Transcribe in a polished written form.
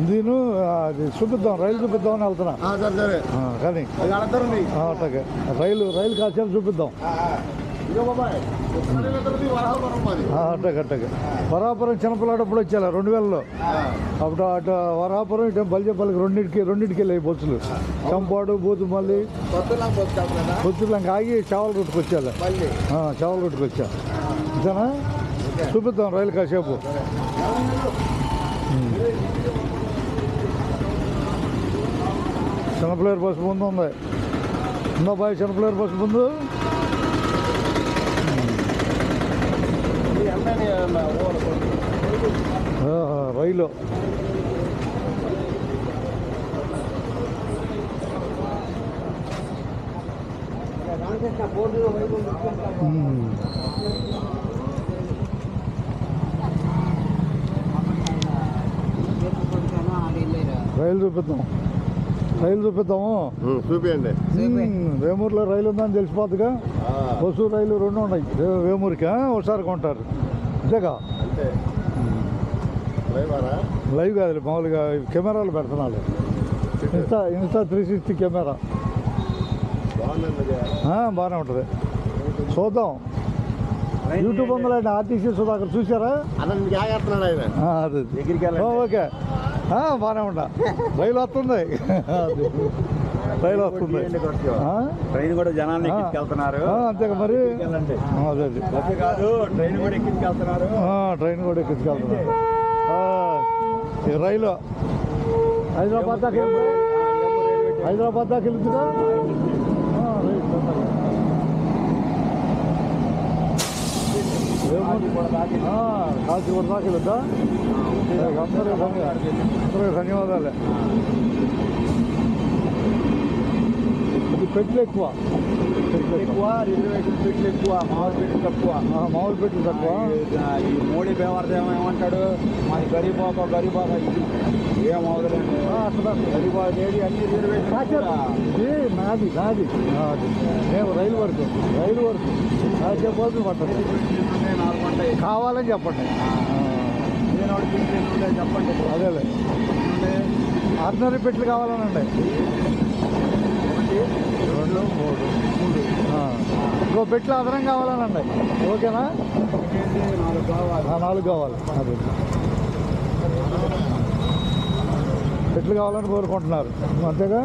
దీని అది చూపిద్దాం, రైలు చూపిద్దామని వెళ్తున్నా. కానీ అట్లాగే రైలు కాసేపు చూపిద్దాం. అట్టగట్టగా వరాపురం చిన్నపిల్లాడప్పుడు వచ్చేలా 2000లో. అప్పుడు అటు వరాపురం ఇటు బల్జపల్లికి రెండింటికి వెళ్ళాయి బస్సులు. చంపాడు బూతుమల్లి బొత్తులంక ఆగి చావల రూట్కి వచ్చేలా. చావల రూట్కి వచ్చా అంతేనా? చూపిద్దాం రైలు కాసేపు. చిన్నపిల్లర్ బస్సు ముందు ఉంది. ఉందా బాయ్ చిన్నపిల్లర్ బస్సు ముందు? రైలు చూపిద్దాము. చూపియండి. వేమూరులో రైలు ఉందని తెలిసిపోతుందిగా. బస్సు రైలు 2 ఉన్నాయి వేమూరుకి. ఒకసారి కొంటారు అంతేగా. లైవ్ కాదు, మామూలుగా కెమెరాలు పెడుతున్నాడు. ఇన్స్టా 360 కెమెరా బాగానే ఉంటుంది. చూద్దాం. యూట్యూబ్ ఉందండి ఆర్టీసీ సుధాకర్ చూసారా? అదే ఓకే బాగానే ఉంటా. రైలు వస్తుంది. ట్రైన్ కూడా జనాన్ని ఎక్కించుకెళ్తున్నారు. అంతేగా మరి. అదే కాదు, ట్రైన్ కూడా ఎక్కించుకెళ్తున్నారు. ఈ రైలు హైదరాబాద్ దాకా వెళ్తుందా? కాచిగూడ దాకా వెళ్తా. అందరూ ధన్యవాదాలే. ఇది పెట్లు ఎక్కువ, రిజర్వేషన్ పెట్లు ఎక్కువ, మామూలు పెట్లు తక్కువ. ఈ మోడీ బేవర్దేమో ఏమంటాడు, మాది గరీబాబా ఏమవుతుందండి. గరీబాబా ఏది అన్ని రిజర్వేషన్. నాది మేము రైలు వరకు కాసేపు పట్టండి. 4 ఉంటాయి కావాలని చెప్పండి. చెప్పండి. అదేలే ఆర్డినరీ పెట్లు కావాలనండి. 2, 3 ఇంకో పెట్లు అదనం కావాలనండి. ఓకేనా? 4 కావాలి. అదే పెట్లు కావాలని కోరుకుంటున్నారు అంతేగా.